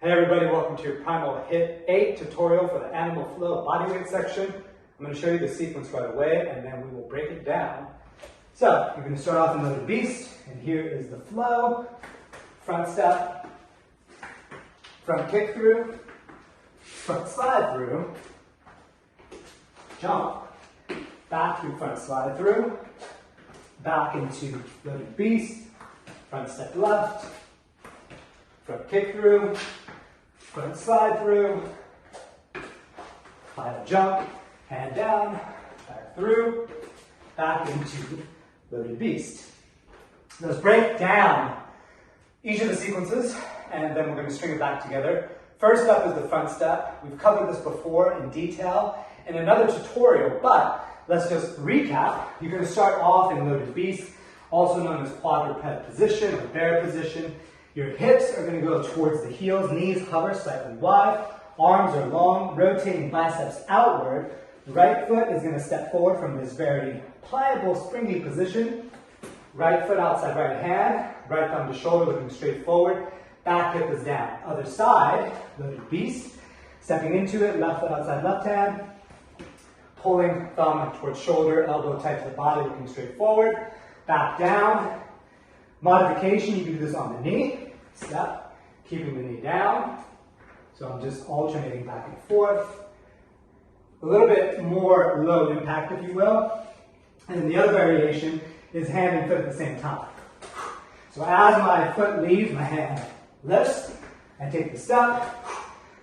Hey everybody, welcome to your Primal Hit 8 tutorial for the animal flow bodyweight section. I'm going to show you the sequence right away and then we will break it down. So, you're going to start off in Loaded Beast, and here is the flow. Front step, front kick through, front slide through, jump, back through front slide through, back into Loaded Beast, front step left, front kick through, front slide through, Plyo jump, hand down, back through, back into Loaded Beast. Let's break down each of the sequences and then we're going to string it back together. First up is the front step. We've covered this before in detail in another tutorial, but let's just recap. You're going to start off in Loaded Beast, also known as quadruped position or bear position. Your hips are going to go towards the heels, knees hover slightly wide, arms are long, rotating biceps outward. The right foot is going to step forward from this very pliable, springy position. Right foot outside right hand, right thumb to shoulder looking straight forward, back hip is down. Other side, Loaded Beast, stepping into it, left foot outside left hand, pulling thumb towards shoulder, elbow tight to the body looking straight forward, back down. Modification, you can do this on the knee, step, keeping the knee down. So I'm just alternating back and forth. A little bit more low impact, if you will. And then the other variation is hand and foot at the same time. So as my foot leaves, my hand lifts, I take the step.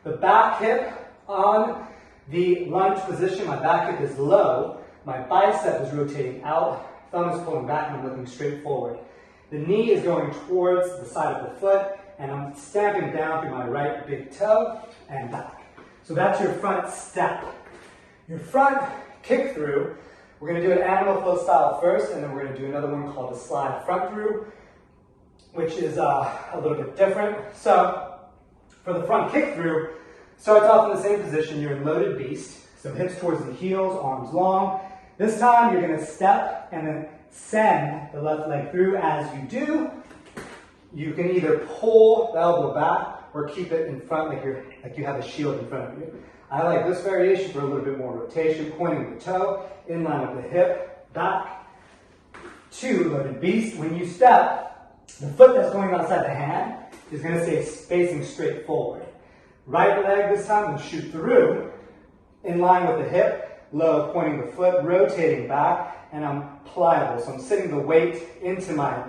The back hip on the lunge position, my back hip is low, my bicep is rotating out, thumb is pulling back and I'm looking straight forward. The knee is going towards the side of the foot, and I'm stamping down through my right big toe and back. So that's your front step. Your front kick through, we're going to do an animal flow style first, and then we're going to do another one called a slide front through, which is a little bit different. So for the front kick through, starts off in the same position. You're in Loaded Beast, so hips towards the heels, arms long. This time you're going to step and then send the left leg through. As you do, you can either pull the elbow back or keep it in front like you have a shield in front of you. I like this variation for a little bit more rotation, pointing the toe in line with the hip, back to Loaded Beast. When you step, the foot that's going outside the hand is going to stay facing straight forward. Right leg this time will shoot through in line with the hip, low, pointing the foot, rotating back, and I'm pliable. So I'm sitting the weight into my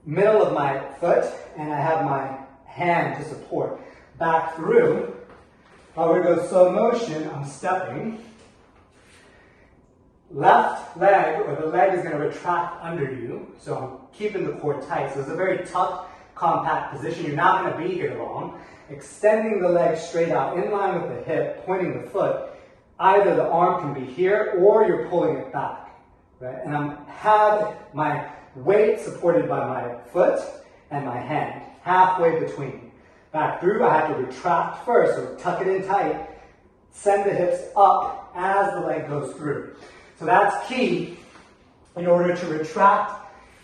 middle of my foot, and I have my hand to support. Back through. We're going to go slow motion. I'm stepping. Left leg, or the leg is going to retract under you. So I'm keeping the core tight. So it's a very tough, compact position. You're not going to be here long. Extending the leg straight out in line with the hip, pointing the foot. Either the arm can be here or you're pulling it back. Right? And I have my weight supported by my foot and my hand, halfway between. Back through, I have to retract first, so tuck it in tight, send the hips up as the leg goes through. So that's key in order to retract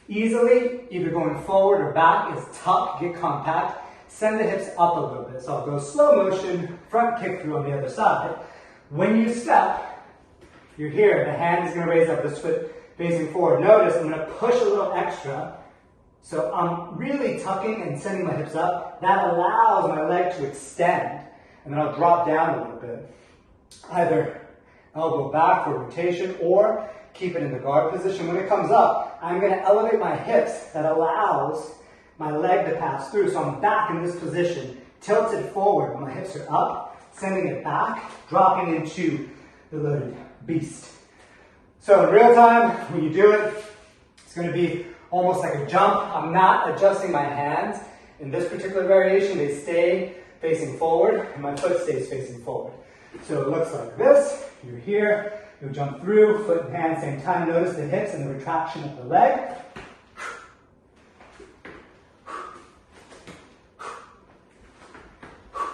easily, either going forward or back, is tuck, get compact, send the hips up a little bit. So I'll go slow motion, front kick through on the other side. When you step, you're here, the hand is going to raise up, this foot facing forward. Notice I'm going to push a little extra. So I'm really tucking and sending my hips up. That allows my leg to extend. And then I'll drop down a little bit. Either elbow back for rotation or keep it in the guard position. When it comes up, I'm going to elevate my hips. That allows my leg to pass through. So I'm back in this position, tilted forward. When my hips are up, sending it back, dropping into the Loaded Beast. So in real time, when you do it, it's going to be almost like a jump. I'm not adjusting my hands. In this particular variation, they stay facing forward, and my foot stays facing forward. So it looks like this. You're here, you'll jump through, foot and hand, same time. Notice the hips and the retraction of the leg.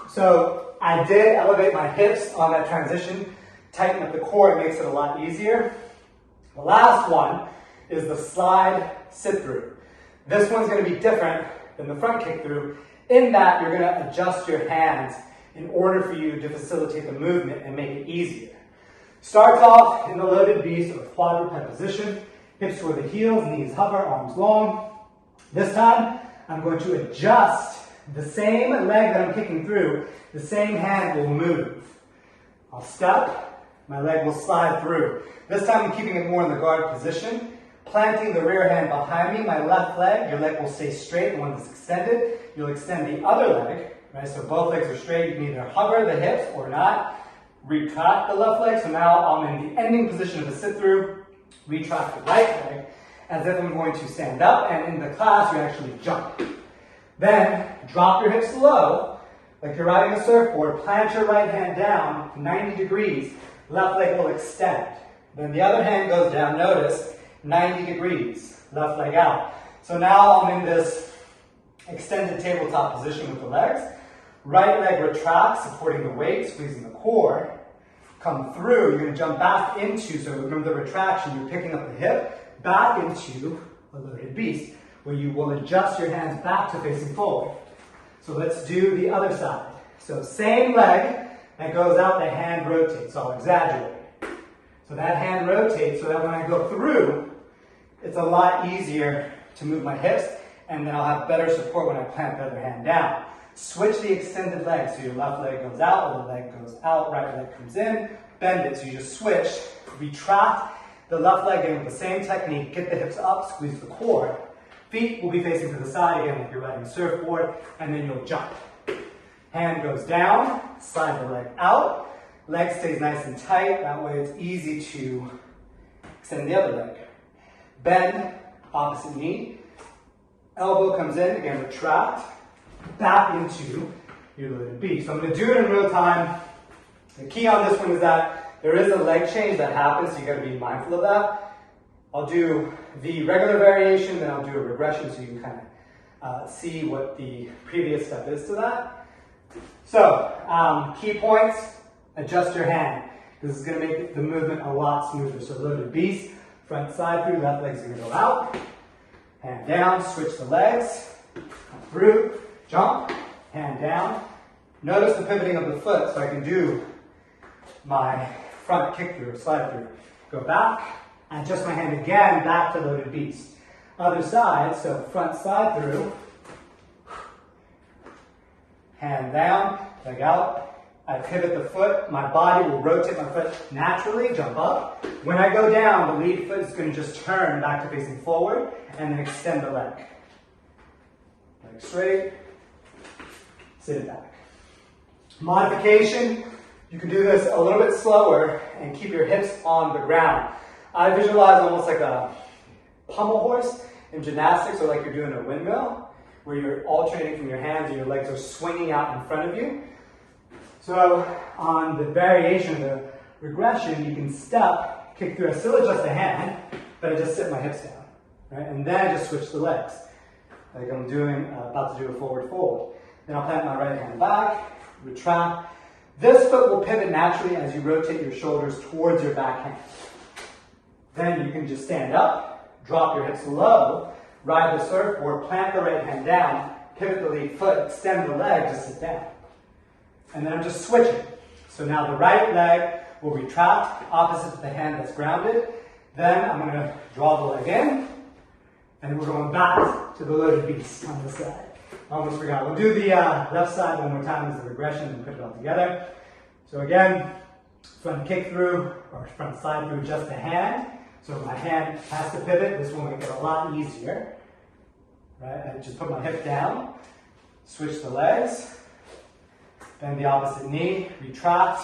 So I did elevate my hips on that transition, tighten up the core, it makes it a lot easier. The last one is the slide sit through. This one's going to be different than the front kick through In that, you're going to adjust your hands in order for you to facilitate the movement and make it easier. Start off in the loaded beast or quadruped position. Hips toward the heels, knees hover, arms long. This time, I'm going to adjust the same leg that I'm kicking through. The same hand will move. I'll step, my leg will slide through. This time, I'm keeping it more in the guard position. Planting the rear hand behind me, my left leg, your leg will stay straight, the one that's extended. You'll extend the other leg, right? So both legs are straight. You can either hover the hips or not. Retract the left leg. So now I'm in the ending position of the sit-through. Retract the right leg as if I'm going to stand up, and in the class you actually jump. Then drop your hips low, like you're riding a surfboard. Plant your right hand down 90 degrees. Left leg will extend. Then the other hand goes down, notice, 90 degrees. Left leg out. So now I'm in this extended tabletop position with the legs. Right leg retracts, supporting the weight, squeezing the core. Come through, you're going to jump back into, so remember the retraction, you're picking up the hip, back into a loaded beast, where you will adjust your hands back to facing forward. So let's do the other side. So same leg that goes out, the hand rotates. So I'll exaggerate. So that hand rotates so that when I go through, it's a lot easier to move my hips, and then I'll have better support when I plant the other hand down. Switch the extended leg, so your left leg goes out, other leg goes out, right leg comes in, bend it, so you just switch, retract the left leg in with the same technique, get the hips up, squeeze the core. Feet will be facing to the side again like you're riding a surfboard, and then you'll jump. Hand goes down, slide the leg out, leg stays nice and tight, that way it's easy to extend the other leg. Bend, opposite knee, elbow comes in, again retract, back into your loaded beast. So I'm going to do it in real time. The key on this one is that there is a leg change that happens, so you got to be mindful of that. I'll do the regular variation, then I'll do a regression so you can kind of see what the previous step is to that. So, key points, adjust your hand. This is going to make the movement a lot smoother. So loaded beast, front side through, left leg's going to go out, hand down, switch the legs, come through, jump, hand down. Notice the pivoting of the foot, so I can do my front kick through, slide through. Go back, and adjust my hand again, back to loaded beast. Other side, so front slide through, hand down, leg out. I pivot the foot, my body will rotate my foot naturally, jump up. When I go down, the lead foot is going to just turn back to facing forward, and then extend the leg. Leg straight, sit it back. Modification, you can do this a little bit slower and keep your hips on the ground. I visualize almost like a pommel horse in gymnastics, or like you're doing a windmill, where you're alternating from your hands and your legs are swinging out in front of you. So on the variation, the regression, you can step, kick through. I still adjust the hand, but I just sit my hips down, right? And then I just switch the legs, like I'm doing, about to do a forward fold. Then I'll plant my right hand back, retract. This foot will pivot naturally as you rotate your shoulders towards your back hand. Then you can just stand up, drop your hips low, ride the surfboard, plant the right hand down, pivot the lead foot, extend the leg, just sit down. And then I'm just switching. So now the right leg will retract opposite to the hand that's grounded. Then I'm going to draw the leg in, and we're going back to the loaded beast on this side. Almost forgot. We'll do the left side one more time as the regression and put it all together. So again, front kick through or front slide through, just the hand. So if my hand has to pivot, this will make it a lot easier. Right? I just put my hip down, switch the legs, bend the opposite knee, retract.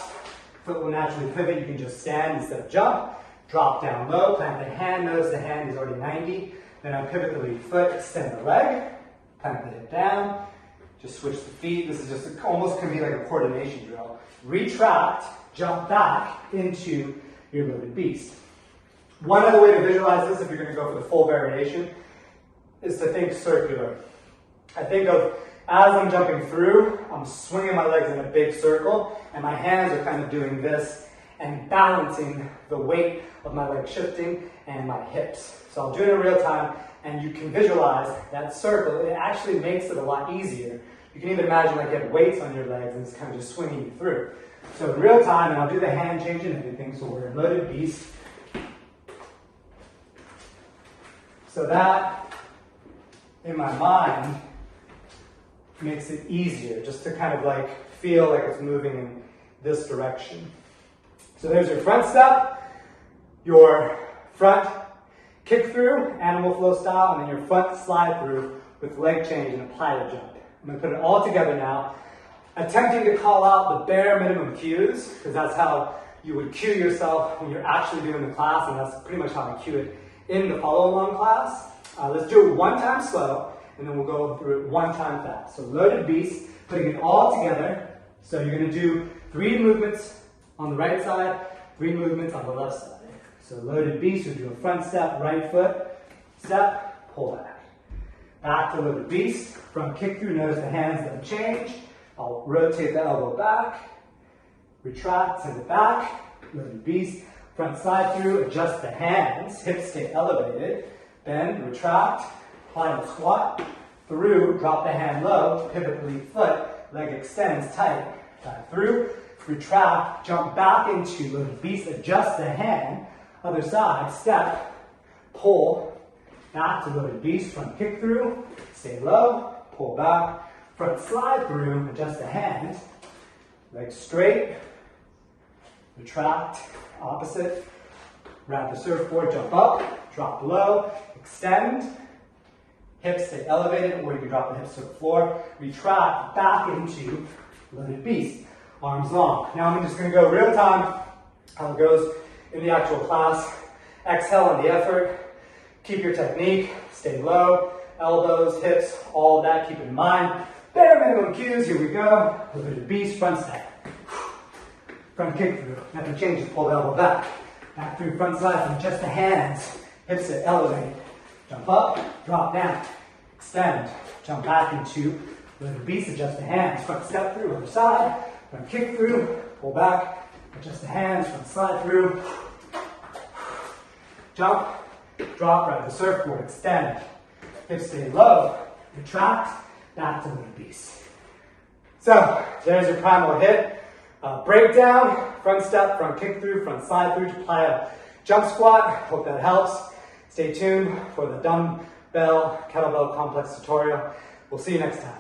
Foot will naturally pivot. You can just stand instead of jump. Drop down low, plant the hand. Notice the hand is already 90. Then I pivot the lead foot, extend the leg, plant the hip down. Just switch the feet. This is just almost going to be like a coordination drill. Retract, jump back into your loaded beast. One other way to visualize this, if you're going to go for the full variation, is to think circular. I think of, as I'm jumping through, I'm swinging my legs in a big circle, and my hands are kind of doing this and balancing the weight of my leg shifting and my hips. So I'll do it in real time, and you can visualize that circle. It actually makes it a lot easier You can even imagine like you have weights on your legs and it's kind of just swinging you through. So in real time, and I'll do the hand change and everything, so we're in loaded beast. So that, in my mind, makes it easier just to kind of like feel like it's moving in this direction. So there's your front step, your front kick through, animal flow style, and then your front slide through with leg change and a plyo jump. I'm going to put it all together now, attempting to call out the bare minimum cues, because that's how you would cue yourself when you're actually doing the class, and that's pretty much how I cue it in the follow-along class. Let's do it one time slow, and then we'll go through it one time fast. So loaded beast, putting it all together. So you're going to do 3 movements on the right side, 3 movements on the left side. So loaded beast, we'll do a front step, right foot, step, pull back. Back to loaded beast, front kick through, notice the hands don't change. I'll rotate the elbow back, retract, send it back, loaded beast, front slide through, adjust the hands, hips stay elevated, bend, retract, plyo squat, through, drop the hand low, pivot the lead foot, leg extends tight, back through, retract, jump back into loaded beast, adjust the hand, other side, step, pull, back to loaded beast, front kick through, stay low, pull back, front slide through, adjust the hand, legs straight, retract, opposite, wrap the surfboard, jump up, drop low, extend, hips stay elevated, or you can drop the hips to the floor, retract back into loaded beast, arms long. Now I'm just going to go real time, how it goes in the actual class. Exhale on the effort, keep your technique, stay low, elbows, hips, all of that, keep it in mind. Bare minimum cues, here we go. Loaded beast, front step. Front kick through, nothing changes, pull the elbow back. Back through front side, from just the hands, hips stay elevated. Jump up, drop down, extend, jump back into loaded beast, adjust the hands, front step through, other side, front kick through, pull back, adjust the hands, front slide through, jump, drop, right the surfboard, extend, hips stay low, retract, back to loaded beast. So, there's your primal hit. Breakdown, front step, front kick through, front slide through to plyo jump squat. Hope that helps. Stay tuned for the dumbbell kettlebell complex tutorial. We'll see you next time.